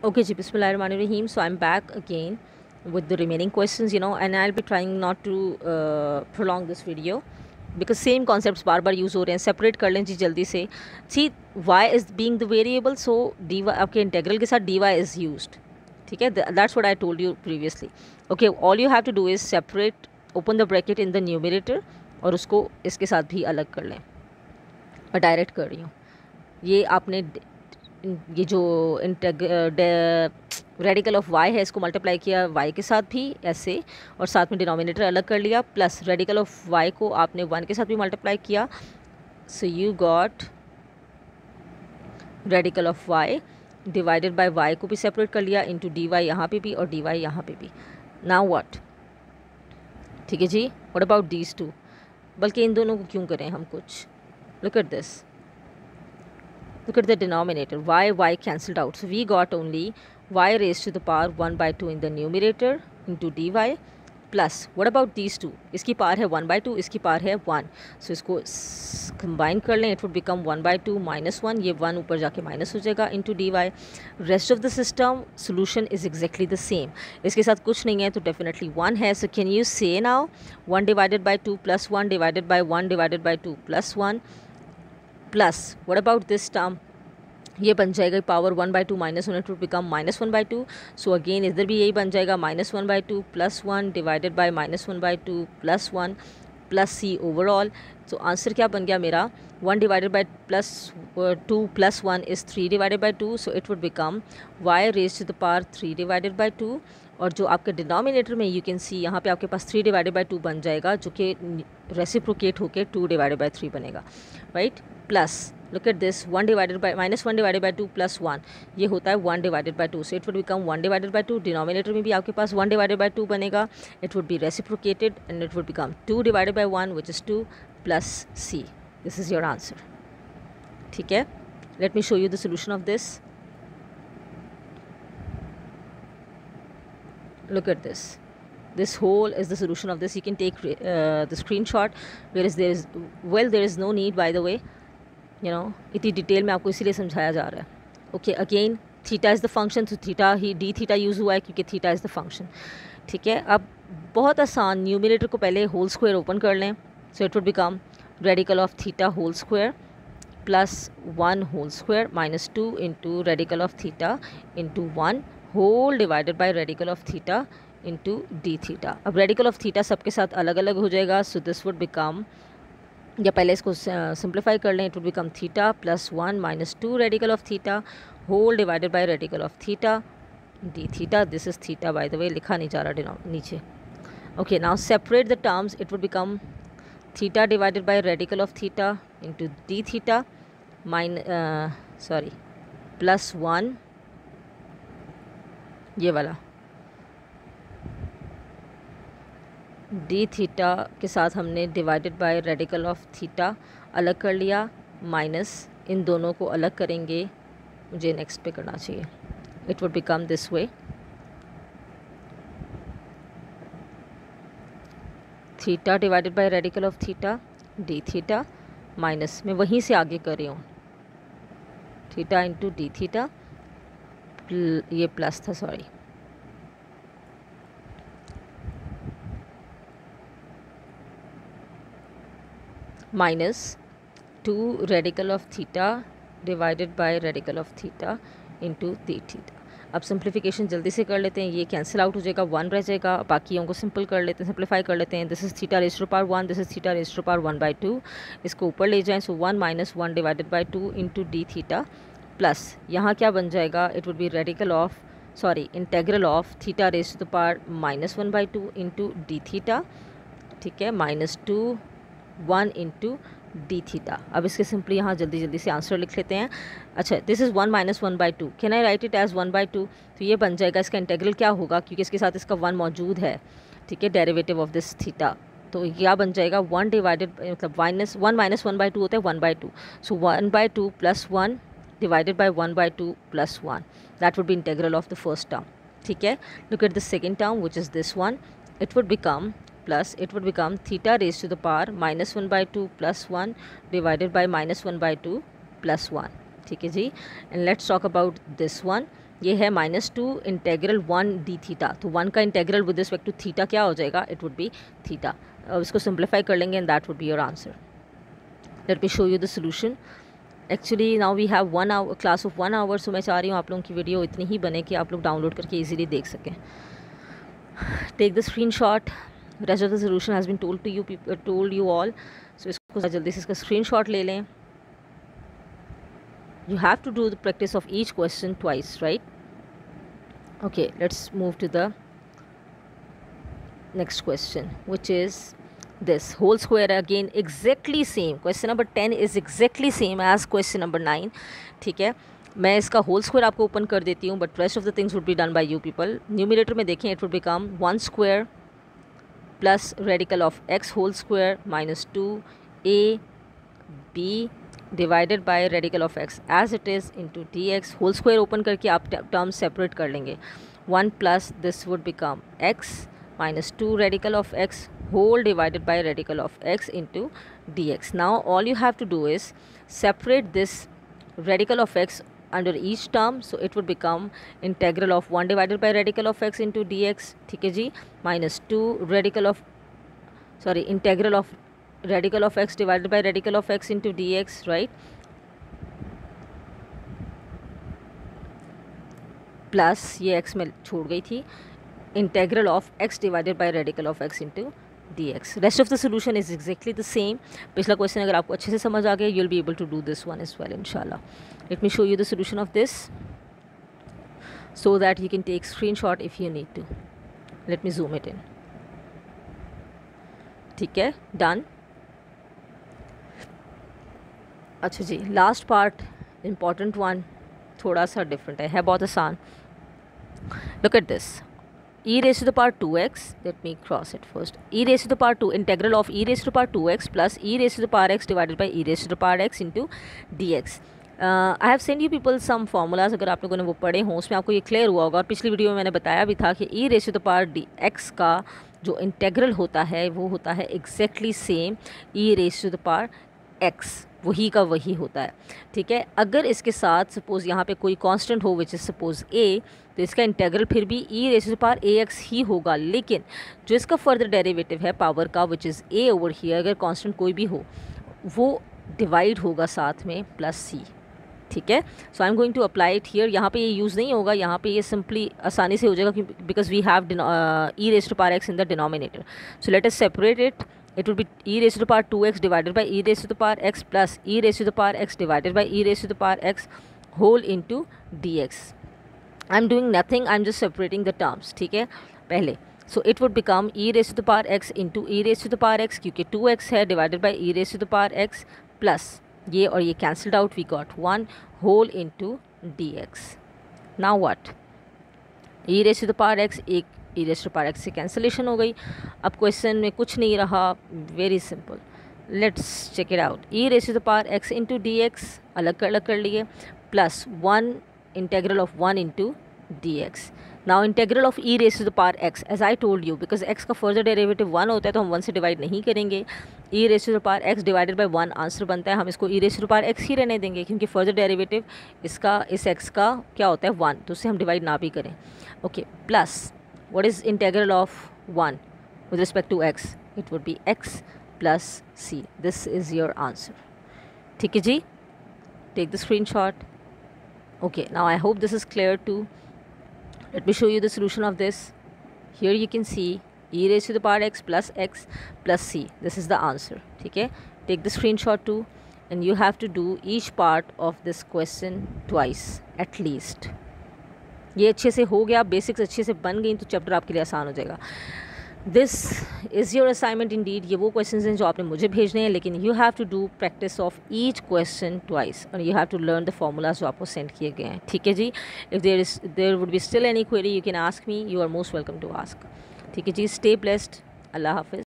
Okay, ji, Bismillahirrahmanirrahim. So I'm back again with the remaining questions, and I'll be trying not to prolong this video because same concepts bar bar use हो रहे हैं. Separate कर लें जी जल्दी से. See, y is being the variable, so dy आपके integral के साथ dy is used. ठीक है, that's what I told you previously. Okay, all you have to do is separate, open the bracket in the numerator और उसको इसके साथ भी अलग कर लें. और डायरेक्ट कर रही हूँ. ये आपने ये जो रेडिकल ऑफ y है इसको मल्टीप्लाई किया y के साथ भी ऐसे और साथ में डिनोमिनेटर अलग कर लिया, प्लस रेडिकल ऑफ y को आपने 1 के साथ भी मल्टीप्लाई किया. So you got radical of y divided by y को भी सेपरेट कर लिया इंटू dy यहाँ पे भी और dy यहाँ पे भी. Now what? ठीक है जी. What about these two? बल्कि इन दोनों को क्यों करें हम कुछ. Look at this. Look at the denominator. Y cancelled out. So we got only y raised to the power 1 by 2 in the numerator into dy plus. What about these two? इसकी power है 1 by 2, इसकी power है 1. So इसको combine कर लें. It would become 1 by 2 minus 1. ये 1 ऊपर जाके माइनस हो जाएगा into dy. Rest of the system solution is exactly the same. इसके साथ कुछ नहीं है तो definitely 1 है. So can you say now 1 divided by 2 plus 1 divided by 1 divided by 2 plus 1. Plus what about this term? ये बन जाएगा power 1 by 2 minus 1. It would become minus 1 by 2. So again इधर भी यही बन जाएगा minus 1 by 2 plus 1 divided by minus 1 by 2 plus 1 plus C overall. So answer क्या बन गया मेरा? 1 divided by plus 2 plus 1 is 3 divided by 2. So it would become y raise to the power 3 divided by 2. और जो आपके denominator में you can see यहाँ पे आपके पास 3 डिवाइडेड बाय 2 बन जाएगा जो कि रेसिप्रोकेट होकर 2 डिवाइडेड बाय 3 बनेगा. Right. Plus look at this 1 divided by minus 1 divided by 2 plus 1 ये होता है 1 divided by 2. So it would become 1 divided by 2. Denominator में भी आपके पास 1 डिवाइडेड बाय 2 बनेगा. It would be reciprocated and it would become 2 divided by 1 which is 2 plus C. This is your answer. ठीक है. Let me show you the solution of this. Look at this. This whole is the solution of this. You can take the screenshot. Whereas there is no need, by the way. इतनी detail में आपको इसीलिए समझाया जा रहा है. Okay, again theta is the function. तो theta ही D theta use हुआ है क्योंकि थीटा इज़ द फंक्शन. ठीक है. अब बहुत आसान. न्यूमिनेटर को पहले होल स्क्वायर ओपन कर लें. So it would become radical of theta whole square plus 1 whole square minus 2 into radical of theta into 1 whole divided by radical of theta into D theta. अब radical of theta सबके साथ अलग अलग हो जाएगा. So this would become, या पहले इसको सिंप्लीफाई कर लें. It would become theta plus 1 minus 2 radical of theta whole divided by radical of theta D theta. This is theta, by the way. लिखा नहीं जा रहा नीचे. Okay, now separate the terms. It would become theta divided by radical of theta into D theta plus 1 ये वाला D theta के साथ हमने divided by radical of theta अलग कर लिया, माइनस इन दोनों को अलग करेंगे. मुझे नेक्स्ट पे करना चाहिए. It would become this way. Theta divided by radical of theta D theta minus, मैं वहीं से आगे कर रही हूँ, थीटा इंटू डी थीटा. ये प्लस था, sorry. Minus 2 radical of theta divided by radical of theta into D theta. अब सिंप्लीफिकेशन जल्दी से कर लेते हैं. ये कैंसिल आउट हो जाएगा, 1 रह जाएगा. बाकियों को सिंपल कर लेते हैं, सिंप्लीफाई कर लेते हैं. This is theta raised to power 1, this is theta raised to power 1 by 2. इसको ऊपर ले जाएं. So 1 minus 1 divided by 2 into D theta plus यहाँ क्या बन जाएगा? It would be integral of theta raised to the power minus 1 by 2 into D theta. ठीक है. Minus 2 1 into D theta. अब इसके सिंपली यहाँ जल्दी से आंसर लिख लेते हैं. अच्छा, this is 1 minus 1 by 2. Can I write it as 1 by 2? तो ये बन जाएगा. इसका इंटेग्रल क्या होगा क्योंकि इसके साथ इसका 1 मौजूद है. ठीक है. Derivative of this theta. तो क्या बन जाएगा? 1 डिवाइडेड मतलब 1 माइनस 1 by 2 होता है 1 by 2. So 1 by 2 plus 1 divided by 1 by 2 plus 1. That would be integral of the first term. ठीक है. Look at the second term which is this one. It would become theta raised to the power minus 1 by 2 plus 1 divided by minus 1 by 2 plus 1. ठीक है जी। And let's talk about this one, ये है -2 integral 1 D theta. तो 1 का integral with respect to theta क्या हो जाएगा, इट वुड बी थीटा। अब इसको सिंप्लीफाई कर लेंगे and that would be your answer. Let me show you the solution. Actually now we have 1 hour, class of 1 hour, so मैं चाह रही हूँ आप लोगों की वीडियो इतनी ही बने कि आप लोग डाउनलोड करके ईजिली देख सकें। Take the screen shot, rest of the solution has been told you all, so इसको जल्दी से इसका स्क्रीन शॉट ले लें। You have to do the practice of each question twice, right? Okay, let's move to the next question, which is this whole square. Again exactly same, question number 10 is exactly same as question number 9, ठीक है। मैं इसका whole square आपको open कर देती हूँ, but rest of the things would be done by you people. Numerator में देखें, it would become 1 square plus radical of x whole square minus 2ab divided by radical of x as it is into dx। Whole square open करके आप term separate कर लेंगे। 1 plus this would become x minus 2 radical of x whole divided by radical of x into dx। Now all you have to do is separate this radical of x under each term, so it would become integral of 1 divided by radical of x into dx, ठीक है जी, minus 2 integral of radical of x divided by radical of x into dx, right, plus ये x में छोड़ गई थी, integral of x divided by radical of x into dx. Rest of the solution is exactly the same. पिछला question अगर आपको अच्छे से समझ आ गया, you'll be able to do this one as well, inshallah. Let me show you the solution of this so that you can take screenshot if you need to. Let me zoom it in. ठीक है, done. अच्छा जी, last part important one, थोड़ा सा different है बहुत आसान। Look at this. e raised to the power 2x, let me cross it first, e raised to the power 2 integral of e raised to the power 2x plus e raised to the power x divided by e raised to the power x into dx. I have sent you people some formulas, अगर आप लोगों ने वो पढ़े हों उसमें आपको ये क्लियर हुआ होगा, और पिछली वीडियो में मैंने बताया भी था कि e raised to the power dx का जो इंटेग्रल होता है वो होता है exactly same e raised to the power x, वही का वही होता है, ठीक है। अगर इसके साथ सपोज़ यहाँ पे कोई कांस्टेंट हो विच इज़ सपोज़ a, तो इसका इंटेग्रल फिर भी e raise to the power ax ही होगा, लेकिन जो इसका फर्दर डेरिवेटिव है पावर का which is a over here, अगर कांस्टेंट कोई भी हो वो डिवाइड होगा साथ में प्लस c, ठीक है। So I am going to apply it here. यहाँ पे ये यूज़ नहीं होगा, यहाँ पे ये सिंपली आसानी से हो जाएगा because we have e raise to power x in the denominator. So let us separate it, it will be e raised to the power 2x divided by e raised to the power x plus e raised to the power x divided by e raised to the power x whole into dx. I am doing nothing, I am just separating the terms, ठीक है पहले। So it would become e raised to the power x into e raised to the power x, क्योंकि 2x है, divided by e raised to the power x plus ये और ये cancelled out, we got 1 whole into dx. Now what? e raised to the power x एक e raised to the power x से cancellation हो गई। अब question में कुछ नहीं रहा, very simple, let's check it out. e raised to the power x into dx अलग कर लिए, plus 1 integral of 1 into dx। Now integral of e raised to the power x, as I told you, because x का further derivative 1 होता है तो हम 1 से divide नहीं करेंगे। e raised to the power x divided by 1 answer बनता है, हम इसको e raised to the power x ही रहने देंगे क्योंकि फर्दर डेरिवेटिव इसका इस x का क्या होता है 1, तो उससे हम डिवाइड ना भी करें। Okay, plus what is integral of 1 with respect to x? It would be x plus c. This is your answer. ठीक है जी, take the screenshot. Okay, now I hope this is clear too. Let me show you the solution of this. Here you can see e raised to the power x plus c. This is the answer. ठीक है, take the screenshot too, and you have to do each part of this question twice at least. ये अच्छे से हो गया, basics अच्छे से बन गई तो चैप्टर आपके लिए आसान हो जाएगा। This is your assignment Indeed. ये वो क्वेश्चंस हैं जो आपने मुझे भेजने हैं, लेकिन you have to do practice of each question twice, और you have to learn the formulas जो आपको सेंड किए गए हैं, ठीक है जी। If there would be still any query you can ask me, you are most welcome to ask, ठीक है जी। स्टे ब्लेस्ड, अल्लाह हाफिज़।